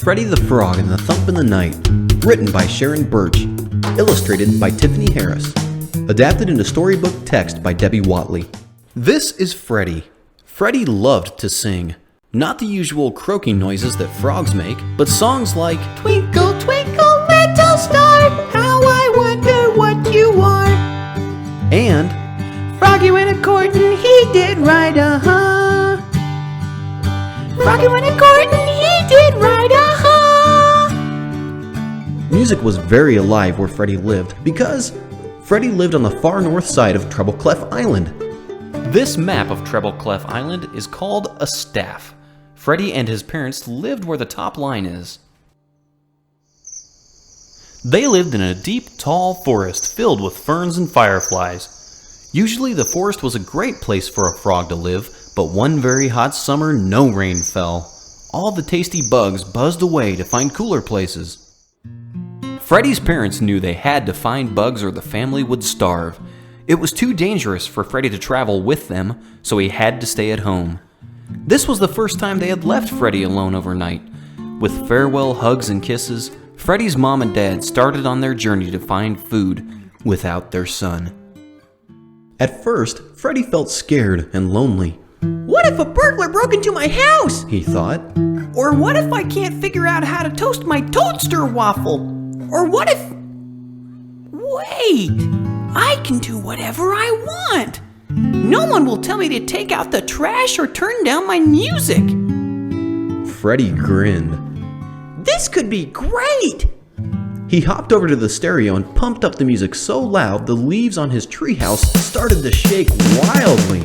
Freddie the Frog and the Thump in the Night, written by Sharon Burch, illustrated by Tiffany Harris, adapted into storybook text by Deborah Watley. This is Freddie. Freddie loved to sing. Not the usual croaking noises that frogs make, but songs like Twinkle, twinkle, little star, how I wonder what you are. And Froggy went a-courtin', he did right, Froggy went a-courtin', he did right, Music was very alive where Freddie lived because Freddie lived on the far north side of Treble Clef Island. This map of Treble Clef Island is called a staff. Freddie and his parents lived where the top line is. They lived in a deep, tall forest filled with ferns and fireflies. Usually the forest was a great place for a frog to live, but one very hot summer no rain fell. All the tasty bugs buzzed away to find cooler places. Freddie's parents knew they had to find bugs or the family would starve. It was too dangerous for Freddie to travel with them, so he had to stay at home. This was the first time they had left Freddie alone overnight. With farewell hugs and kisses, Freddie's mom and dad started on their journey to find food without their son. At first, Freddie felt scared and lonely. What if a burglar broke into my house? He thought. Or what if I can't figure out how to toast my toaster waffle? Or what if... Wait! I can do whatever I want! No one will tell me to take out the trash or turn down my music! Freddie grinned. This could be great! He hopped over to the stereo and pumped up the music so loud the leaves on his treehouse started to shake wildly.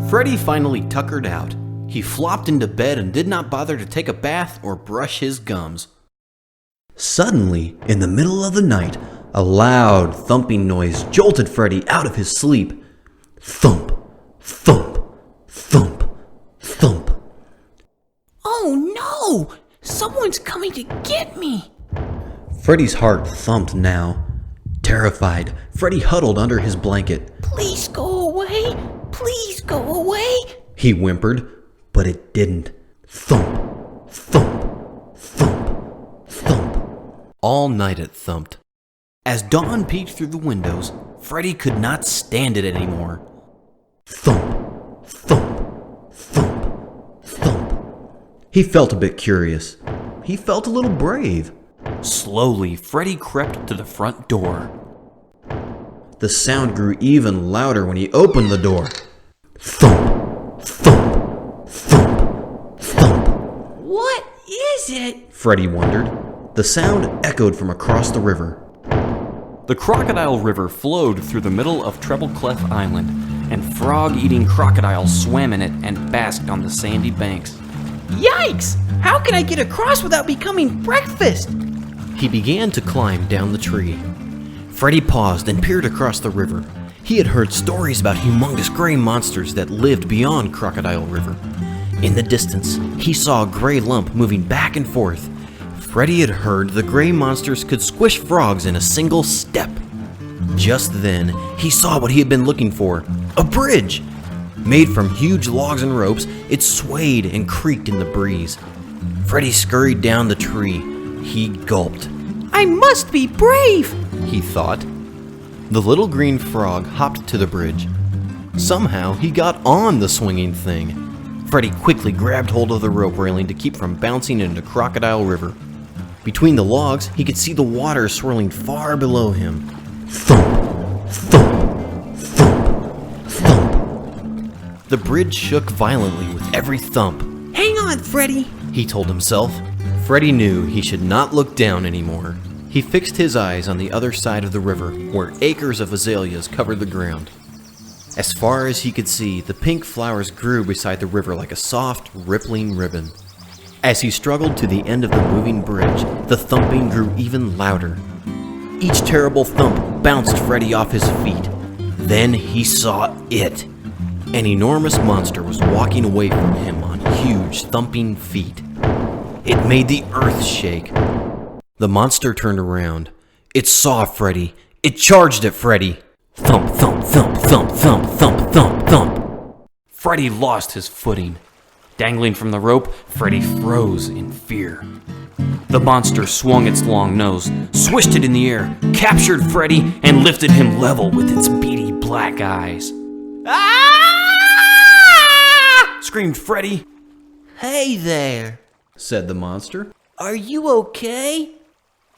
Freddie finally tuckered out. He flopped into bed and did not bother to take a bath or brush his gums. Suddenly, in the middle of the night, a loud thumping noise jolted Freddie out of his sleep. Thump, thump, thump, thump. Oh no! Someone's coming to get me! Freddie's heart thumped now. Terrified, Freddie huddled under his blanket. Please go away! Please go away! He whimpered, but it didn't. Thump, thump, thump, thump. All night it thumped. As dawn peeked through the windows, Freddie could not stand it anymore. Thump, thump, thump, thump. He felt a bit curious. He felt a little brave. Slowly, Freddie crept to the front door. The sound grew even louder when he opened the door. Thump, thump, thump, thump. What is it? Freddie wondered. The sound echoed from across the river. The Crocodile River flowed through the middle of Treble Clef Island, and frog-eating crocodiles swam in it and basked on the sandy banks. Yikes! How can I get across without becoming breakfast? He began to climb down the tree. Freddie paused and peered across the river. He had heard stories about humongous gray monsters that lived beyond Crocodile River. In the distance, he saw a gray lump moving back and forth. Freddie had heard the gray monsters could squish frogs in a single step. Just then, he saw what he had been looking for, a bridge. Made from huge logs and ropes, it swayed and creaked in the breeze. Freddie scurried down the tree. He gulped. I must be brave, he thought. The little green frog hopped to the bridge. Somehow, he got on the swinging thing. Freddie quickly grabbed hold of the rope railing to keep from bouncing into Crocodile River. Between the logs, he could see the water swirling far below him. Thump, thump, thump, thump. The bridge shook violently with every thump. Hang on, Freddie, he told himself. Freddie knew he should not look down anymore. He fixed his eyes on the other side of the river, where acres of azaleas covered the ground. As far as he could see, the pink flowers grew beside the river like a soft, rippling ribbon. As he struggled to the end of the moving bridge, the thumping grew even louder. Each terrible thump bounced Freddie off his feet. Then he saw it. An enormous monster was walking away from him on huge, thumping feet. It made the earth shake. The monster turned around. It saw Freddie. It charged at Freddie. Thump, thump, thump, thump, thump, thump, thump, thump. Freddie lost his footing. Dangling from the rope, Freddie froze in fear. The monster swung its long nose, swished it in the air, captured Freddie, and lifted him level with its beady black eyes. "Ah!" screamed Freddie. "Hey there," said the monster. "are you okay?"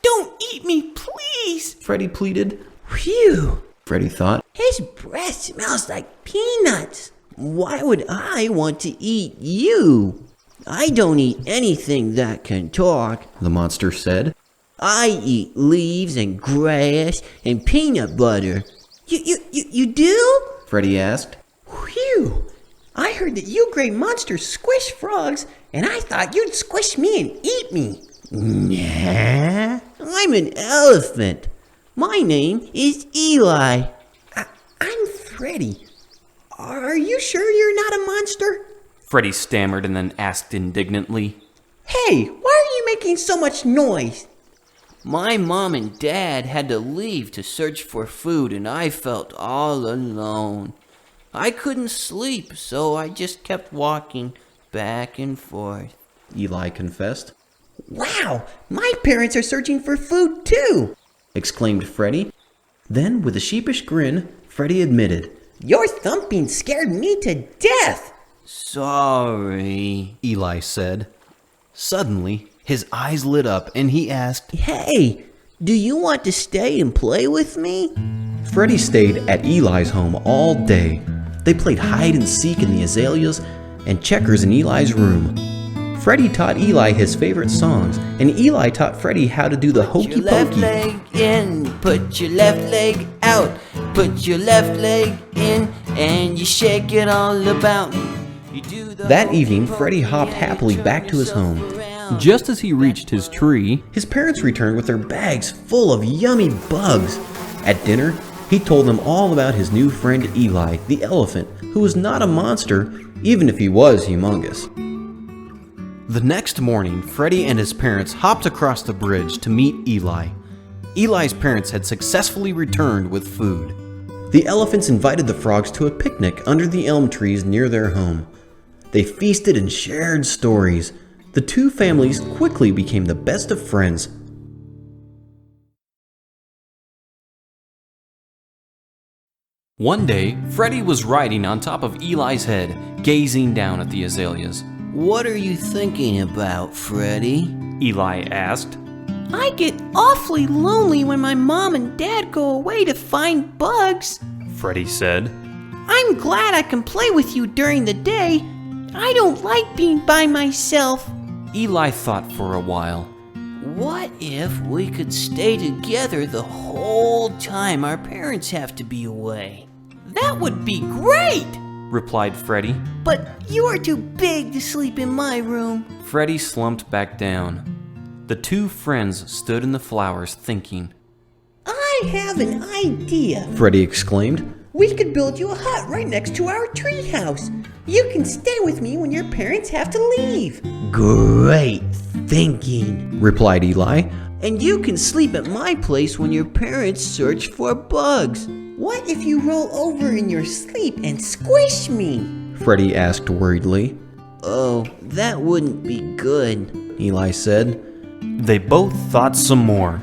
Don't eat me, please! Freddie pleaded. Phew, Freddie thought. his breath smells like peanuts. Why would I want to eat you? I don't eat anything that can talk, The monster said. I eat leaves and grass and peanut butter. You do? Freddie asked. Phew, I heard that you great monsters squish frogs, and I thought you'd squish me and eat me. Nah, I'm an elephant. My name is Eli. I'm Freddie. Are you sure you're not a monster? Freddie stammered and then asked indignantly. Hey, why are you making so much noise? My mom and dad had to leave to search for food, and I felt all alone. I couldn't sleep, so I just kept walking back and forth. Eli confessed. Wow, my parents are searching for food too, Exclaimed Freddie. Then, with a sheepish grin, Freddie admitted. Your thumping scared me to death. Sorry, Eli said. Suddenly, his eyes lit up and he asked, Hey, do you want to stay and play with me? Freddie stayed at Eli's home all day. They played hide and seek in the azaleas and checkers in Eli's room. Freddie taught Eli his favorite songs, and Eli taught Freddie how to do the hokey Put your left pokey. leg in, put your left leg out, put your left leg in, and you shake it all about. You do the That hokey evening, pokey Freddie hopped and you happily turn back to his yourself home. around. Just as he reached his tree, his parents returned with their bags full of yummy bugs. At dinner, he told them all about his new friend Eli, the elephant, who was not a monster, even if he was humongous. The next morning, Freddie and his parents hopped across the bridge to meet Eli. Eli's parents had successfully returned with food. The elephants invited the frogs to a picnic under the elm trees near their home. They feasted and shared stories. The two families quickly became the best of friends. One day, Freddie was riding on top of Eli's head, gazing down at the azaleas. What are you thinking about, Freddie? Eli asked. I get awfully lonely when my mom and dad go away to find bugs. Freddie said. I'm glad I can play with you during the day. I don't like being by myself. Eli thought for a while. What if we could stay together the whole time our parents have to be away? That would be great! Replied Freddie. But you are too big to sleep in my room. Freddie slumped back down. The two friends stood in the flowers thinking. I have an idea. Freddie exclaimed. We could build you a hut right next to our treehouse. You can stay with me when your parents have to leave. Great thinking, replied Eli. And you can sleep at my place when your parents search for bugs. What if you roll over in your sleep and squish me? Freddie asked worriedly. Oh, that wouldn't be good, Eli said. They both thought some more.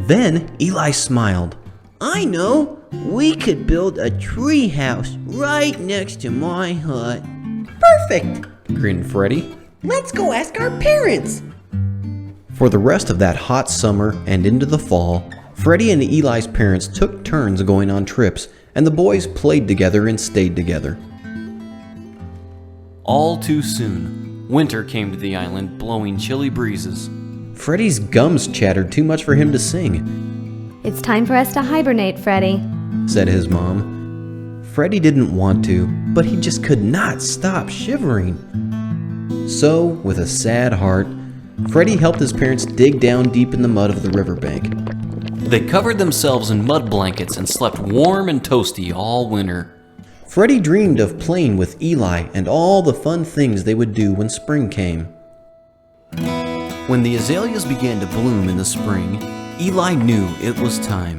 Then Eli smiled. I know. We could build a tree house right next to my hut. Perfect, Grinned Freddie. Let's go ask our parents. For the rest of that hot summer and into the fall, Freddie and Eli's parents took turns going on trips, and the boys played together and stayed together. All too soon, winter came to the island, blowing chilly breezes. Freddie's gums chattered too much for him to sing. It's time for us to hibernate, Freddie, said his mom. Freddie didn't want to, but he just could not stop shivering. So, with a sad heart, Freddie helped his parents dig down deep in the mud of the riverbank. They covered themselves in mud blankets and slept warm and toasty all winter. Freddie dreamed of playing with Eli and all the fun things they would do when spring came. When the azaleas began to bloom in the spring, Eli knew it was time.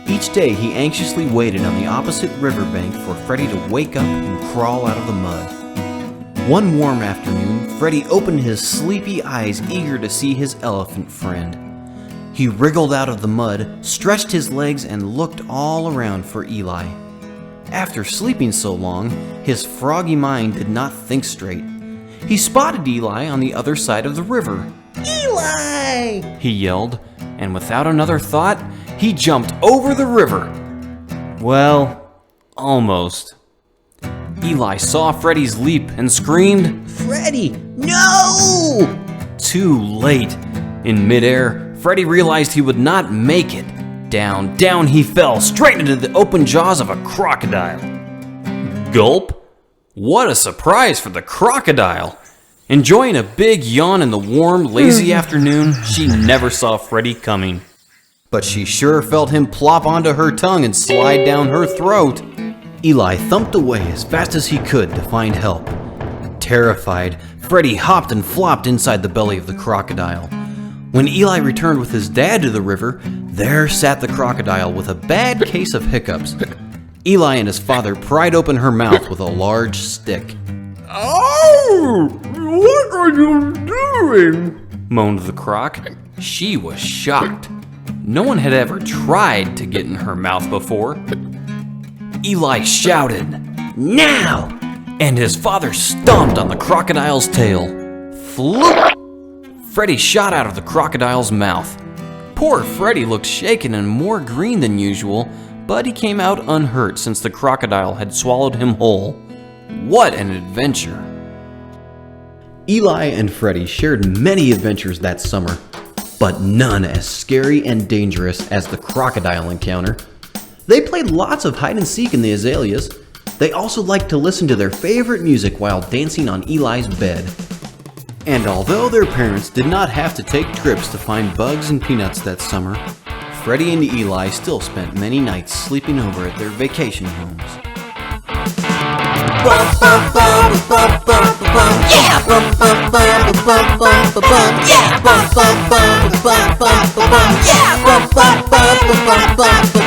Each day he anxiously waited on the opposite riverbank for Freddie to wake up and crawl out of the mud. One warm afternoon, Freddie opened his sleepy eyes, eager to see his elephant friend. He wriggled out of the mud, stretched his legs, and looked all around for Eli. After sleeping so long, his froggy mind did not think straight. He spotted Eli on the other side of the river. Eli! He yelled, and without another thought, he jumped over the river. Well, almost. Eli saw Freddie's leap and screamed, Freddie, no! Too late. In midair, Freddie realized he would not make it. Down he fell, straight into the open jaws of a crocodile. Gulp! What a surprise for the crocodile! Enjoying a big yawn in the warm, lazy afternoon, she never saw Freddie coming. But she sure felt him plop onto her tongue and slide down her throat. Eli thumped away as fast as he could to find help. Terrified, Freddie hopped and flopped inside the belly of the crocodile. When Eli returned with his dad to the river, there sat the crocodile with a bad case of hiccups. Eli and his father pried open her mouth with a large stick. Oh! What are you doing? Moaned the croc. She was shocked. No one had ever tried to get in her mouth before. Eli shouted, Now! And his father stomped on the crocodile's tail. Floop! Freddie shot out of the crocodile's mouth. Poor Freddie looked shaken and more green than usual, but he came out unhurt since the crocodile had swallowed him whole. What an adventure! Eli and Freddie shared many adventures that summer, but none as scary and dangerous as the crocodile encounter. They played lots of hide and seek in the azaleas. They also liked to listen to their favorite music while dancing on Eli's bed. And although their parents did not have to take trips to find bugs and peanuts that summer, Freddie and Eli still spent many nights sleeping over at their vacation homes. Yeah!